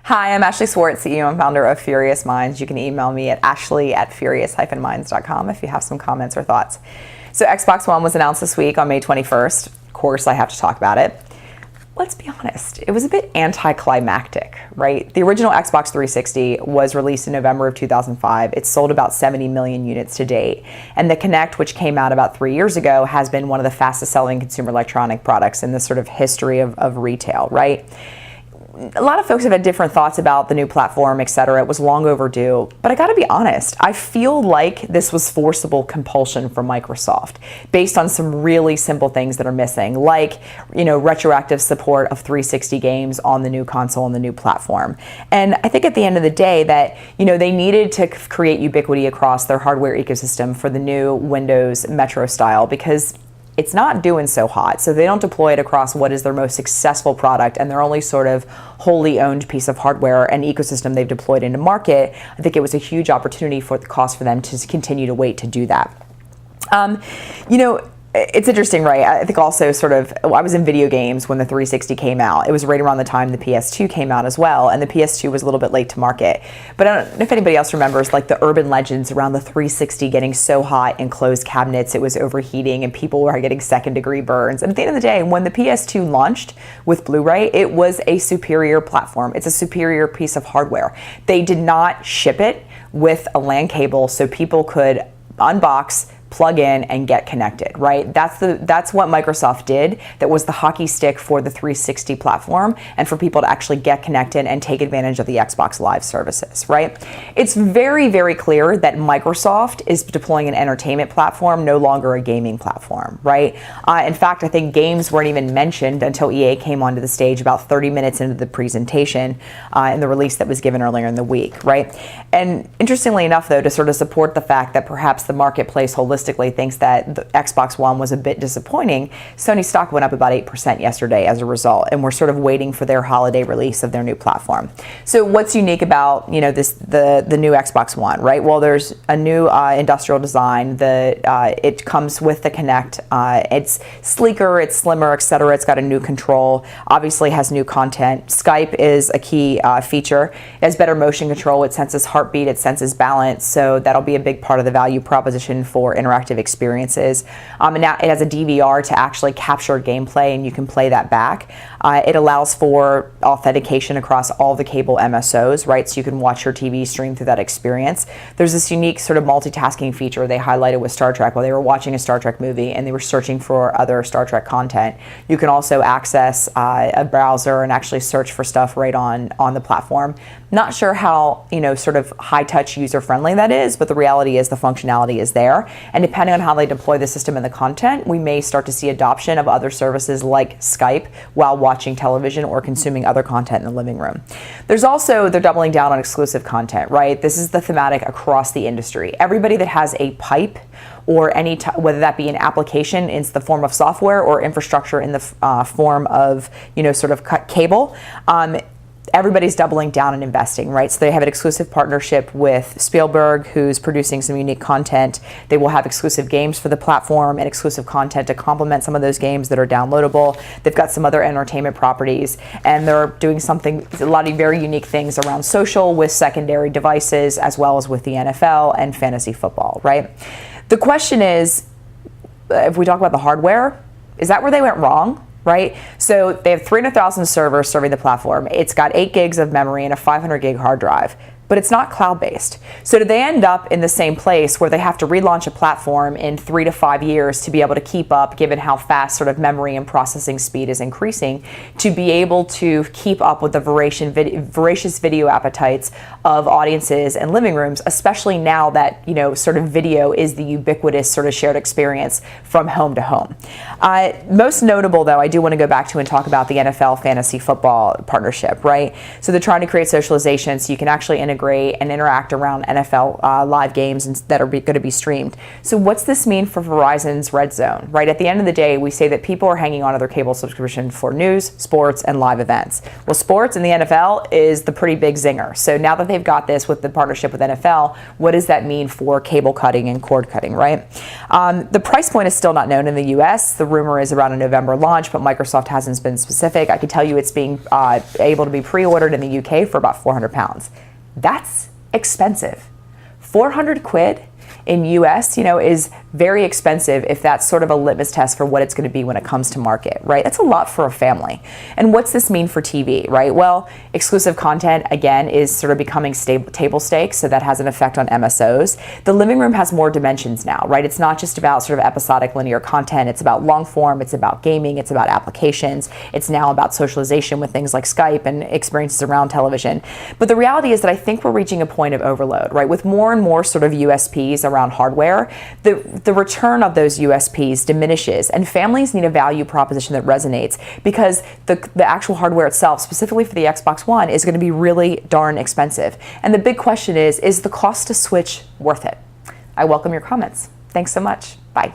Hi, I'm Ashley Swartz, CEO and founder of Furious Minds. You can email me at ashley@furious-minds.com if you have some comments or thoughts. So Xbox One was announced this week on May 21st. Of course, I have to talk about it. Let's be honest, it was a bit anticlimactic, right? The original Xbox 360 was released in November of 2005. It sold about 70 million units to date. And the Kinect, which came out about 3 years ago, has been one of the fastest selling consumer electronic products in the sort of history of retail, right? A lot of folks have had different thoughts about the new platform, etc. It was long overdue, but I gotta be honest, I feel like this was forcible compulsion from Microsoft based on some really simple things that are missing, like, retroactive support of 360 games on the new console and the new platform. And I think at the end of the day that, they needed to create ubiquity across their hardware ecosystem for the new Windows Metro style, because it's not doing so hot. So they don't deploy it across what is their most successful product and their only sort of wholly owned piece of hardware and ecosystem they've deployed into market. I think it was a huge opportunity for the cost for them to continue to wait to do that. It's interesting, right? I think also I was in video games when the 360 came out. It was right around the time the PS2 came out as well, and the PS2 was a little bit late to market. But I don't know if anybody else remembers like the urban legends around the 360 getting so hot in closed cabinets, it was overheating and people were getting second-degree burns. And at the end of the day, when the PS2 launched with Blu-ray, it was a superior platform. It's a superior piece of hardware. They did not ship it with a LAN cable so people could unbox, plug in, and get connected, right? That's what Microsoft did. That was the hockey stick for the 360 platform and for people to actually get connected and take advantage of the Xbox Live services, right? It's very, very clear that Microsoft is deploying an entertainment platform, no longer a gaming platform, right? In fact, I think games weren't even mentioned until EA came onto the stage about 30 minutes into the presentation in the release that was given earlier in the week, right? And interestingly enough, though, to sort of support the fact that perhaps the marketplace holistically thinks that the Xbox One was a bit disappointing, Sony stock went up about 8% yesterday as a result, and we're sort of waiting for their holiday release of their new platform. So what's unique about the new Xbox One, right? Well, there's a new industrial design. It comes with the Kinect. It's sleeker, it's slimmer, etc. It's got a new control. Obviously, has new content. Skype is a key feature. It has better motion control. It senses heartbeat. It senses balance. So that'll be a big part of the value proposition for interactive experiences. And now it has a DVR to actually capture gameplay, and you can play that back. It allows for authentication across all the cable MSOs, right? So you can watch your TV stream through that experience. There's this unique sort of multitasking feature they highlighted with Star Trek while they were watching a Star Trek movie and they were searching for other Star Trek content. You can also access a browser and actually search for stuff right on the platform. Not sure how, sort of high-touch user-friendly that is, but the reality is the functionality is there. And depending on how they deploy the system and the content, we may start to see adoption of other services like Skype while watching television or consuming other content in the living room. They're doubling down on exclusive content, right? This is the thematic across the industry. Everybody that has a pipe or whether that be an application in the form of software or infrastructure in the form of, sort of cable, everybody's doubling down and investing, right? So they have an exclusive partnership with Spielberg, who's producing some unique content. They will have exclusive games for the platform and exclusive content to complement some of those games that are downloadable. They've got some other entertainment properties, and they're doing a lot of very unique things around social with secondary devices, as well as with the NFL and fantasy football, right? The question is, if we talk about the hardware, is that where they went wrong? Right? So they have 300,000 servers serving the platform. It's got 8 gigs of memory and a 500 gig hard drive, but it's not cloud-based. So do they end up in the same place where they have to relaunch a platform in 3 to 5 years to be able to keep up, given how fast sort of memory and processing speed is increasing, to be able to keep up with the voracious video appetites of audiences and living rooms, especially now that, sort of video is the ubiquitous sort of shared experience from home to home. Most notable, though, I do want to go back to and talk about the NFL fantasy football partnership, right? So they're trying to create socialization so you can actually integrate integrate and interact around NFL live games that are going to be streamed. So what's this mean for Verizon's Red Zone, right? At the end of the day, we say that people are hanging on to their cable subscription for news, sports, and live events. Well, sports in the NFL is the pretty big zinger. So now that they've got this with the partnership with NFL, what does that mean for cable cutting and cord cutting, right? The price point is still not known in the US. The rumor is around a November launch, but Microsoft hasn't been specific. I can tell you it's being able to be pre-ordered in the UK for about £400. That's expensive. 400 quid in US, is very expensive if that's sort of a litmus test for what it's going to be when it comes to market, right? That's a lot for a family. And what's this mean for TV, right? Well, exclusive content, again, is sort of becoming table stakes, so that has an effect on MSOs. The living room has more dimensions now, right? It's not just about sort of episodic linear content. It's about long form. It's about gaming. It's about applications. It's now about socialization with things like Skype and experiences around television. But the reality is that I think we're reaching a point of overload, right? With more and more sort of USPs around hardware, the return of those USPs diminishes, and families need a value proposition that resonates, because the actual hardware itself, specifically for the Xbox One, is going to be really darn expensive. And the big question is the cost to switch worth it? I welcome your comments. Thanks so much. Bye.